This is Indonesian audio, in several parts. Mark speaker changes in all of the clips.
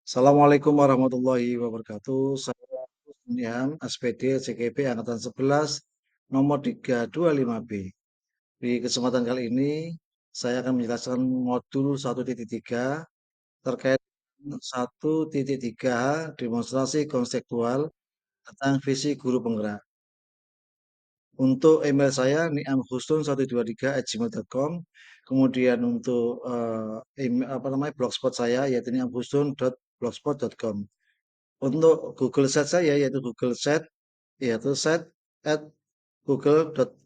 Speaker 1: Assalamualaikum warahmatullahi wabarakatuh. Saya Kusniam, SPD CGP Angkatan 11 nomor 325B. Di kesempatan kali ini saya akan menjelaskan modul 1.3 terkait 1.3H demonstrasi konseptual tentang visi guru penggerak. Untuk email saya niamhusnun123@gmail.com. Kemudian untuk blogspot saya yaitu niamhusnun.blogspot.com. Untuk Google Sheet saya yaitu Google Sheet yaitu sheet at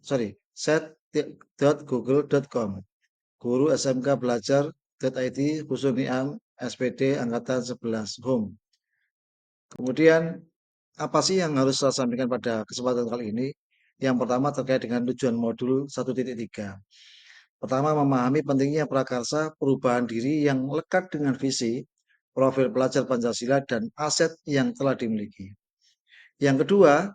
Speaker 1: sheet.google.com. Guru SMK Belajar .id khusus Niam SPD Angkatan 11 Home. Kemudian apa sih yang harus saya sampaikan pada kesempatan kali ini? Yang pertama terkait dengan tujuan modul 1.3. Pertama, memahami pentingnya prakarsa perubahan diri yang lekat dengan visi, profil pelajar Pancasila dan aset yang telah dimiliki. Yang kedua,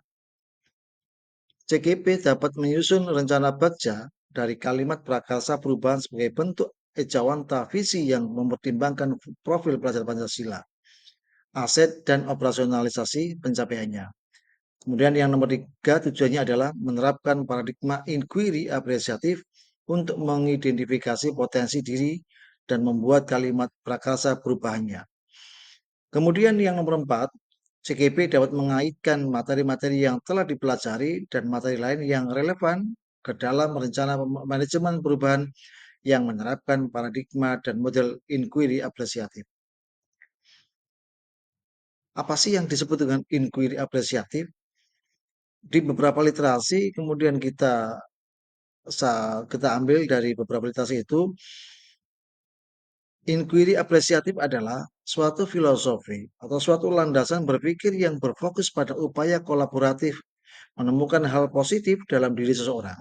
Speaker 1: CGP dapat menyusun rencana bagja dari kalimat prakarsa perubahan sebagai bentuk ejawanta visi yang mempertimbangkan profil pelajar Pancasila, aset dan operasionalisasi pencapaiannya. Kemudian yang nomor 3 tujuannya adalah menerapkan paradigma inquiry apresiatif untuk mengidentifikasi potensi diri dan membuat kalimat prakarsa perubahannya. Kemudian yang nomor 4, CGP dapat mengaitkan materi-materi yang telah dipelajari dan materi lain yang relevan ke dalam rencana manajemen perubahan yang menerapkan paradigma dan model inquiry apresiatif. Apa sih yang disebut dengan inquiry apresiatif? Di beberapa literasi kemudian kita ambil dari beberapa literasi itu, inquiry apresiatif adalah suatu filosofi atau suatu landasan berpikir yang berfokus pada upaya kolaboratif menemukan hal positif dalam diri seseorang,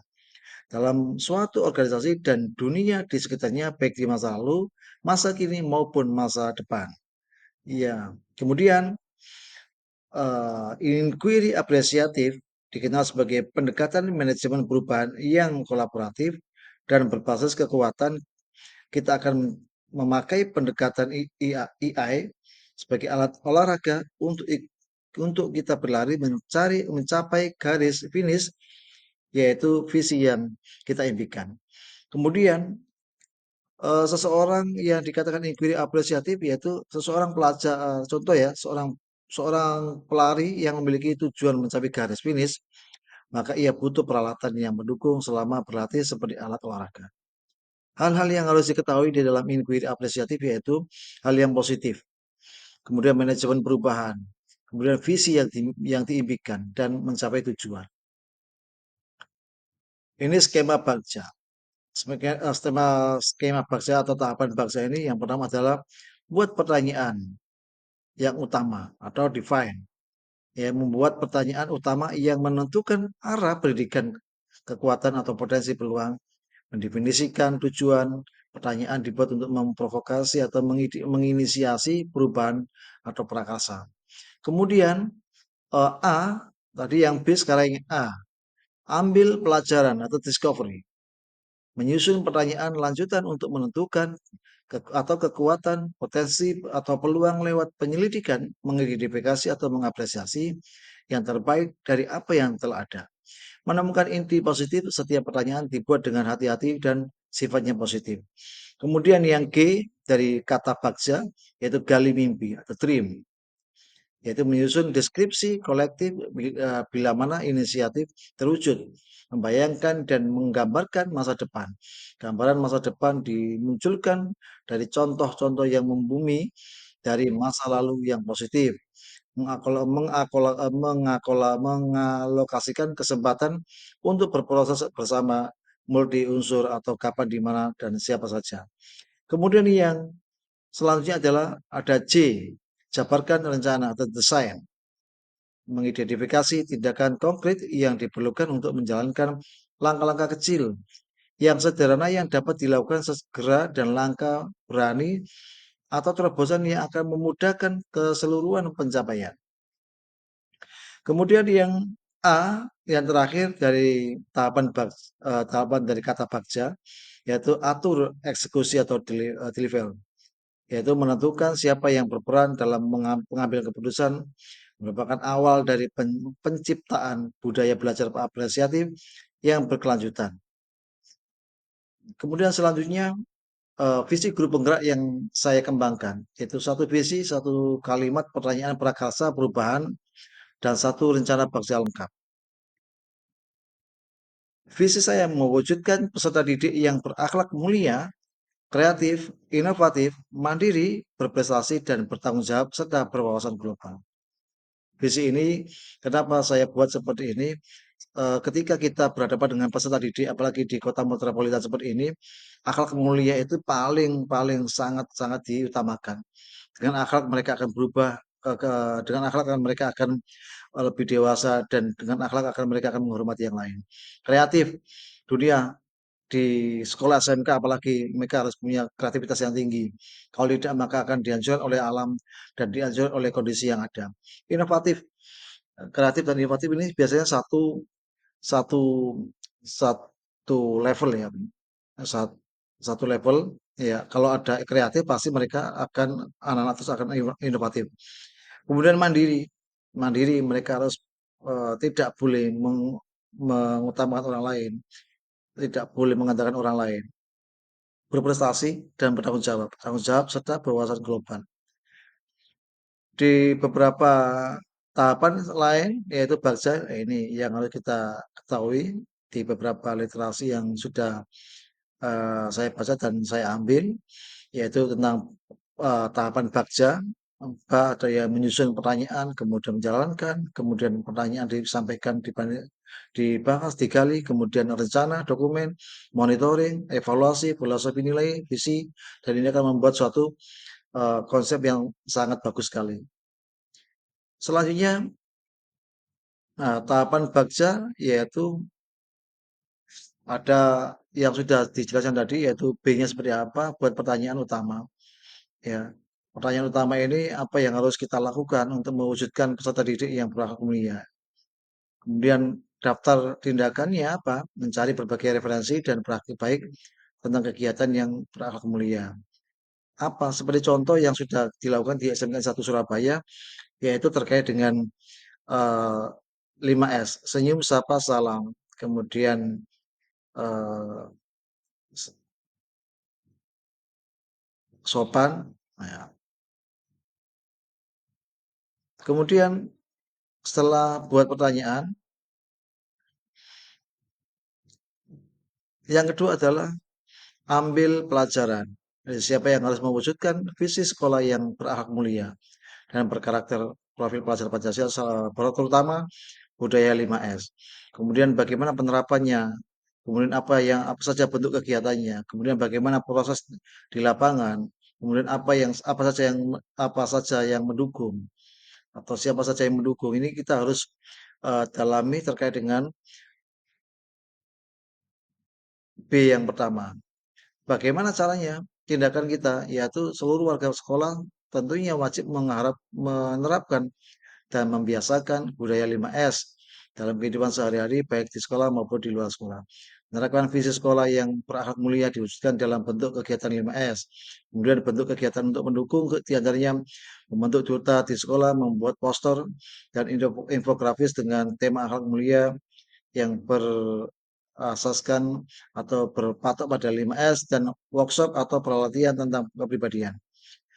Speaker 1: dalam suatu organisasi dan dunia di sekitarnya baik di masa lalu, masa kini maupun masa depan. Iya, kemudian inquiry apresiatif dikenal sebagai pendekatan manajemen perubahan yang kolaboratif dan berbasis kekuatan. Kita akan memakai pendekatan EI sebagai alat olahraga untuk kita berlari mencapai garis finish yaitu visi yang kita impikan. Kemudian seseorang yang dikatakan inquiry apresiatif yaitu seseorang pelajar, contoh ya, seorang seorang pelari yang memiliki tujuan mencapai garis finish, maka ia butuh peralatan yang mendukung selama berlatih seperti alat olahraga. Hal-hal yang harus diketahui di dalam inquiry apresiatif yaitu hal yang positif, kemudian manajemen perubahan, kemudian visi yang diimpikan dan mencapai tujuan. Ini skema bagja. Skema bagja atau tahapan bagja ini yang pertama adalah buat pertanyaan yang utama atau define. Ya, membuat pertanyaan utama yang menentukan arah pendidikan, kekuatan atau potensi peluang, mendefinisikan tujuan. Pertanyaan dibuat untuk memprovokasi atau menginisiasi perubahan atau prakarsa. Kemudian A, tadi yang B sekarang yang A, ambil pelajaran atau discovery. Menyusun pertanyaan lanjutan untuk menentukan atau kekuatan, potensi atau peluang lewat penyelidikan, mengidentifikasi atau mengapresiasi yang terbaik dari apa yang telah ada. Menemukan inti positif, setiap pertanyaan dibuat dengan hati-hati dan sifatnya positif. Kemudian yang G dari kata bagja yaitu gali mimpi atau dream, yaitu menyusun deskripsi kolektif bila mana inisiatif terwujud, membayangkan dan menggambarkan masa depan. Gambaran masa depan dimunculkan dari contoh-contoh yang membumi dari masa lalu yang positif, mengalokasikan kesempatan untuk berproses bersama multi unsur atau kapan, di mana, dan siapa saja. Kemudian yang selanjutnya adalah ada J, jabarkan rencana atau desain, mengidentifikasi tindakan konkret yang diperlukan untuk menjalankan langkah-langkah kecil yang sederhana yang dapat dilakukan segera dan langkah berani atau terobosan yang akan memudahkan keseluruhan pencapaian. Kemudian yang A, yang terakhir dari tahapan dari kata bagja, yaitu atur eksekusi atau deliver. yaitu menentukan siapa yang berperan dalam pengambil keputusan merupakan awal dari penciptaan budaya belajar apresiatif yang berkelanjutan. Kemudian selanjutnya visi guru penggerak yang saya kembangkan, yaitu satu visi, satu kalimat pertanyaan prakarsa perubahan, dan satu rencana baksia lengkap. Visi saya mewujudkan peserta didik yang berakhlak mulia, kreatif, inovatif, mandiri, berprestasi, dan bertanggung jawab, serta berwawasan global. Visi ini, kenapa saya buat seperti ini? Ketika kita berhadapan dengan peserta didik, apalagi di kota metropolitan seperti ini, akhlak mulia itu paling paling sangat-sangat diutamakan. Dengan akhlak mereka akan berubah, dengan akhlak mereka akan lebih dewasa dan dengan akhlak mereka akan menghormati yang lain. Kreatif, dunia di sekolah SMK apalagi mereka harus punya kreativitas yang tinggi. Kalau tidak maka akan dihancurkan oleh alam dan dihancurkan oleh kondisi yang ada. Inovatif, kreatif dan inovatif ini biasanya satu satu satu level ya, satu level ya. Kalau ada kreatif pasti mereka akan anak-anak terus akan inovatif. Kemudian mandiri, mandiri mereka harus tidak boleh mengutamakan orang lain, tidak boleh mengandalkan orang lain, berprestasi dan bertanggung jawab serta berwawasan global. Di beberapa tahapan lain yaitu bakja, ini yang harus kita ketahui di beberapa literasi yang sudah saya baca dan saya ambil, yaitu tentang tahapan bakja. Ada yang menyusun pertanyaan, kemudian menjalankan, kemudian pertanyaan disampaikan, dibahas, digali, kemudian rencana, dokumen, monitoring, evaluasi, filosofi nilai, visi, dan ini akan membuat suatu konsep yang sangat bagus sekali. Selanjutnya, tahapan bagja yaitu ada yang sudah dijelaskan tadi yaitu B-nya seperti apa buat pertanyaan utama. Ya, pertanyaan utama ini apa yang harus kita lakukan untuk mewujudkan peserta didik yang berakhlak mulia. Kemudian daftar tindakannya apa? Mencari berbagai referensi dan praktik baik tentang kegiatan yang berakhlak mulia. Apa? Seperti contoh yang sudah dilakukan di SMK 1 Surabaya, yaitu terkait dengan eh, 5S, senyum, sapa, salam. Kemudian eh, sopan. Nah, ya. Kemudian setelah buat pertanyaan, yang kedua adalah ambil pelajaran. Jadi, siapa yang harus mewujudkan visi sekolah yang berakhlak mulia dan berkarakter profil pelajar Pancasila, terutama budaya 5S. Kemudian bagaimana penerapannya, kemudian apa saja bentuk kegiatannya, kemudian bagaimana proses di lapangan, kemudian apa saja yang mendukung atau siapa saja yang mendukung. Ini kita harus dalami terkait dengan B yang pertama. Bagaimana caranya? Tindakan kita, yaitu seluruh warga sekolah tentunya wajib menerapkan dan membiasakan budaya 5S dalam kehidupan sehari-hari baik di sekolah maupun di luar sekolah. Menerapkan visi sekolah yang berakhlak mulia diwujudkan dalam bentuk kegiatan 5S. Kemudian bentuk kegiatan untuk mendukung diantaranya membentuk duta di sekolah, membuat poster dan infografis dengan tema akhlak mulia yang berasaskan atau berpatok pada 5S dan workshop atau pelatihan tentang kepribadian.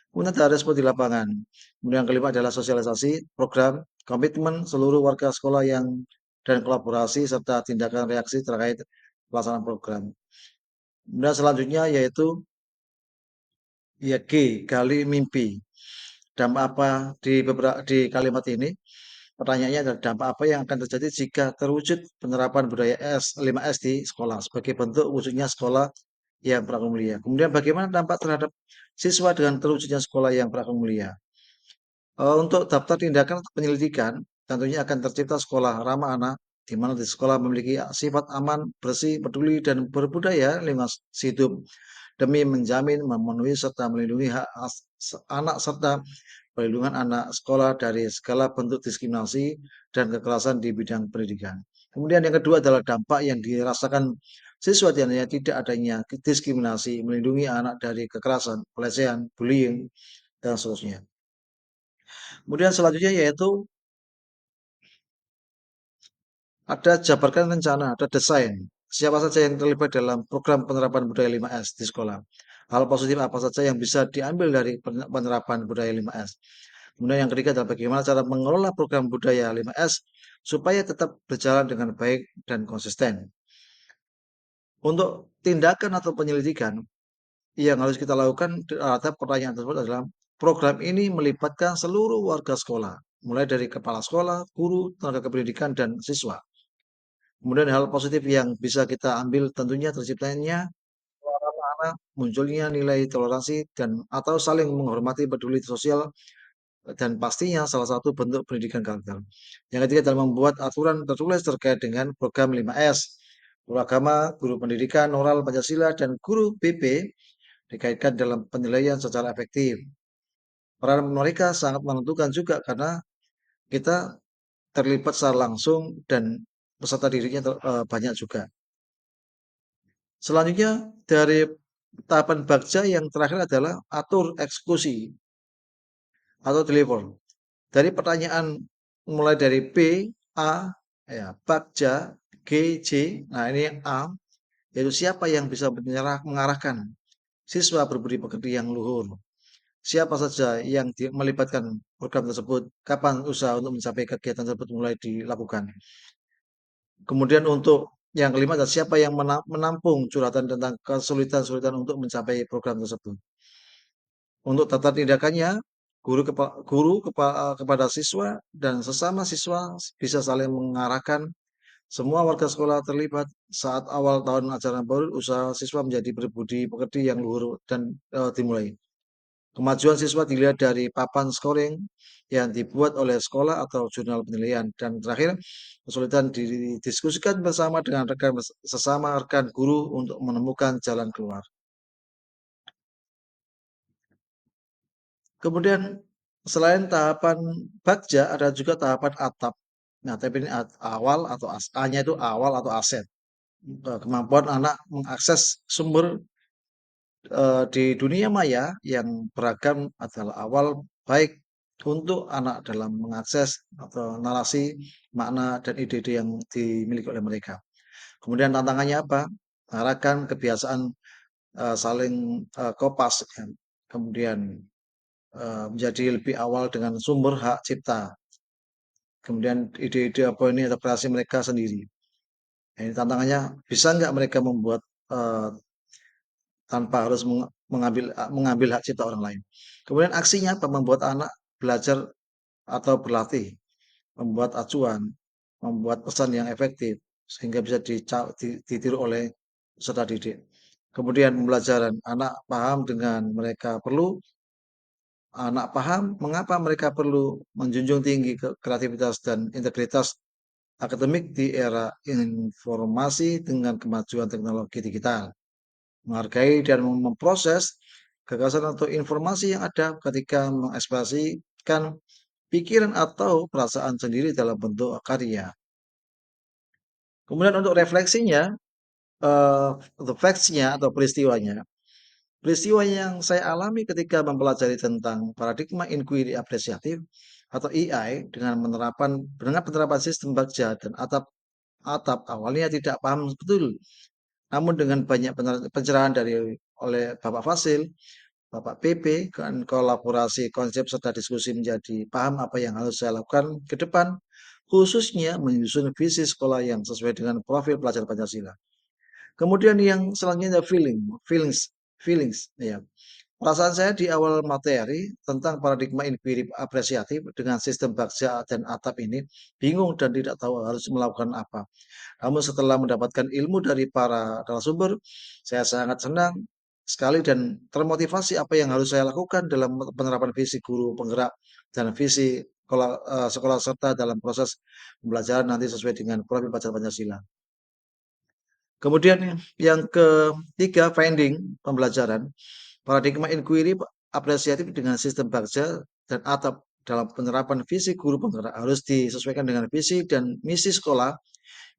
Speaker 1: Kemudian ada respon di lapangan. Kemudian yang kelima adalah sosialisasi program, komitmen seluruh warga sekolah yang dan kolaborasi serta tindakan reaksi terkait pelaksanaan program. Kemudian selanjutnya yaitu ya gali mimpi. Dampak apa di kalimat ini? Pertanyaannya adalah dampak apa yang akan terjadi jika terwujud penerapan budaya 5S di sekolah sebagai bentuk wujudnya sekolah yang berakhlak mulia. Kemudian bagaimana dampak terhadap siswa dengan terwujudnya sekolah yang berakhlak mulia? Untuk daftar tindakan atau penyelidikan, tentunya akan tercipta sekolah ramah anak, di mana di sekolah memiliki sifat aman, bersih, peduli, dan berbudaya lingkungan hidup demi menjamin, memenuhi, serta melindungi hak anak serta perlindungan anak sekolah dari segala bentuk diskriminasi dan kekerasan di bidang pendidikan. Kemudian yang kedua adalah dampak yang dirasakan Siswa diantaranya tidak adanya diskriminasi, melindungi anak dari kekerasan, pelecehan, bullying, dan seterusnya. Kemudian selanjutnya yaitu ada jabarkan rencana, ada desain. Siapa saja yang terlibat dalam program penerapan budaya 5S di sekolah. Hal positif apa saja yang bisa diambil dari penerapan budaya 5S. Kemudian yang ketiga adalah bagaimana cara mengelola program budaya 5S supaya tetap berjalan dengan baik dan konsisten. Untuk tindakan atau penyelidikan yang harus kita lakukan terhadap pertanyaan tersebut adalah program ini melibatkan seluruh warga sekolah, mulai dari kepala sekolah, guru, tenaga kependidikan, dan siswa. Kemudian hal positif yang bisa kita ambil tentunya terciptanya anak munculnya nilai toleransi dan atau saling menghormati peduli sosial dan pastinya salah satu bentuk pendidikan karakter. Yang ketiga adalah membuat aturan tertulis terkait dengan program 5S. Guru agama, guru pendidikan, moral, Pancasila, dan guru BP dikaitkan dalam penilaian secara efektif. Peran mereka sangat menentukan juga karena kita terlibat secara langsung dan peserta didiknya banyak juga. Selanjutnya dari tahapan bagja yang terakhir adalah atur eksekusi atau deliver. Dari pertanyaan mulai dari B, A, ya, bagja, G, J. Nah, ini yang A, yaitu siapa yang bisa mengarahkan siswa berbudi pekerti yang luhur. Siapa saja yang melibatkan program tersebut, kapan usaha untuk mencapai kegiatan tersebut mulai dilakukan. Kemudian untuk yang kelima adalah siapa yang menampung curhatan tentang kesulitan-kesulitan untuk mencapai program tersebut. Untuk tata tindakannya, guru kepada siswa dan sesama siswa bisa saling mengarahkan. Semua warga sekolah terlibat saat awal tahun ajaran baru, usaha siswa menjadi berbudi pekerti yang luhur dan dimulai. Kemajuan siswa dilihat dari papan scoring yang dibuat oleh sekolah atau jurnal penilaian. Dan terakhir, kesulitan didiskusikan bersama dengan sesama rekan guru untuk menemukan jalan keluar. Kemudian selain tahapan bagja, ada juga tahapan atap. Nah, tapi ini awal atau A-nya itu awal atau aset. Kemampuan anak mengakses sumber di dunia maya yang beragam adalah awal baik untuk anak dalam mengakses atau narasi, makna, dan ide-ide yang dimiliki oleh mereka. Kemudian tantangannya apa? Arahkan kebiasaan saling kopas, kan. Kemudian menjadi lebih awal dengan sumber hak cipta. Kemudian ide-ide apa ini atau kreasi mereka sendiri. Nah, ini tantangannya, bisa nggak mereka membuat tanpa harus mengambil hak cipta orang lain. Kemudian aksinya apa? Membuat anak belajar atau berlatih, membuat acuan, membuat pesan yang efektif sehingga bisa ditiru oleh peserta didik. Kemudian pembelajaran, anak paham dengan mereka perlu, anak paham mengapa mereka perlu menjunjung tinggi kreativitas dan integritas akademik di era informasi dengan kemajuan teknologi digital. Menghargai dan memproses gagasan atau informasi yang ada ketika mengekspresikan pikiran atau perasaan sendiri dalam bentuk karya. Kemudian untuk refleksinya, untuk facts-nya atau peristiwanya. Peristiwa yang saya alami ketika mempelajari tentang paradigma inquiry apresiatif atau EI dengan penerapan sistem bagja dan atap atap awalnya tidak paham betul. Namun dengan banyak pencerahan oleh Bapak Fasil, Bapak PP, dan kolaborasi konsep serta diskusi menjadi paham apa yang harus saya lakukan ke depan, khususnya menyusun visi sekolah yang sesuai dengan profil pelajar Pancasila. Kemudian yang selanjutnya feelings, ya. Perasaan saya di awal materi tentang paradigma inquiry apresiatif dengan sistem bagja dan atap ini bingung dan tidak tahu harus melakukan apa. Namun setelah mendapatkan ilmu dari para narasumber, saya sangat senang sekali dan termotivasi apa yang harus saya lakukan dalam penerapan visi guru penggerak dan visi sekolah serta dalam proses pembelajaran nanti sesuai dengan profil pelajar Pancasila. Kemudian yang ketiga, finding pembelajaran, paradigma inquiry apresiatif dengan sistem bagja dan atap dalam penerapan visi guru penggerak harus disesuaikan dengan visi dan misi sekolah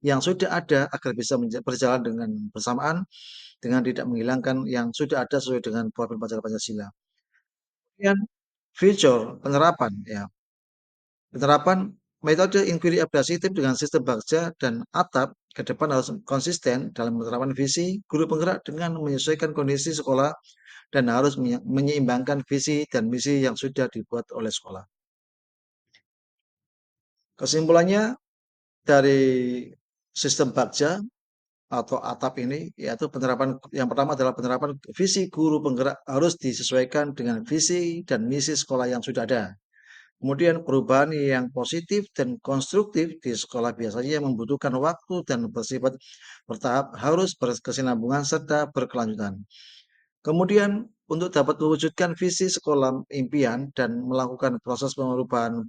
Speaker 1: yang sudah ada agar bisa berjalan dengan bersamaan dengan tidak menghilangkan yang sudah ada sesuai dengan profil Pancasila. Kemudian penerapan ya. Penerapan metode inquiry adapt dengan sistem Bagja dan atap ke depan harus konsisten dalam penerapan visi guru penggerak dengan menyesuaikan kondisi sekolah dan harus menyeimbangkan visi dan misi yang sudah dibuat oleh sekolah. Kesimpulannya dari sistem Bagja atau atap ini yaitu penerapan yang pertama adalah penerapan visi guru penggerak harus disesuaikan dengan visi dan misi sekolah yang sudah ada. Kemudian perubahan yang positif dan konstruktif di sekolah biasanya membutuhkan waktu dan bersifat bertahap, harus berkesinambungan serta berkelanjutan. Kemudian untuk dapat mewujudkan visi sekolah impian dan melakukan proses perubahan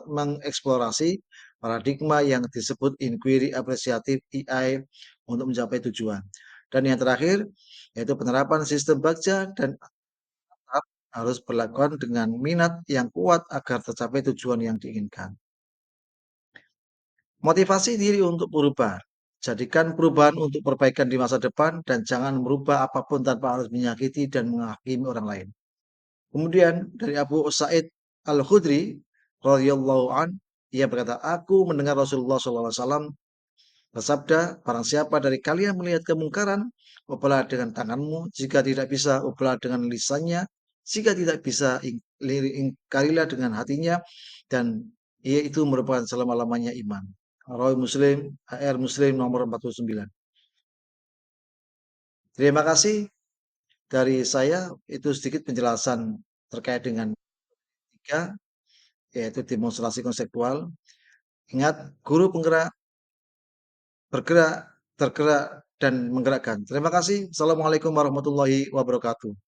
Speaker 1: mengeksplorasi paradigma yang disebut inquiry apresiatif (EI) untuk mencapai tujuan. Dan yang terakhir yaitu penerapan sistem baca dan tetap harus berlakukan dengan minat yang kuat agar tercapai tujuan yang diinginkan. Motivasi diri untuk berubah. Jadikan perubahan untuk perbaikan di masa depan dan jangan merubah apapun tanpa harus menyakiti dan menghakimi orang lain. Kemudian dari Abu Sa'id Al-Khudri radhiyallahu an, ia berkata, "Aku mendengar Rasulullah SAW bersabda, barang siapa dari kalian melihat kemungkaran, ubahlah dengan tanganmu, jika tidak bisa, ubahlah dengan lisannya, jika tidak bisa, ingkarilah dengan hatinya, dan ia itu merupakan selama-lamanya iman." Rawi Muslim, HR Muslim nomor 49. Terima kasih dari saya, itu sedikit penjelasan terkait dengan tiga, yaitu demonstrasi konseptual. Ingat, guru penggerak bergerak, tergerak, dan menggerakkan. Terima kasih. Assalamualaikum warahmatullahi wabarakatuh.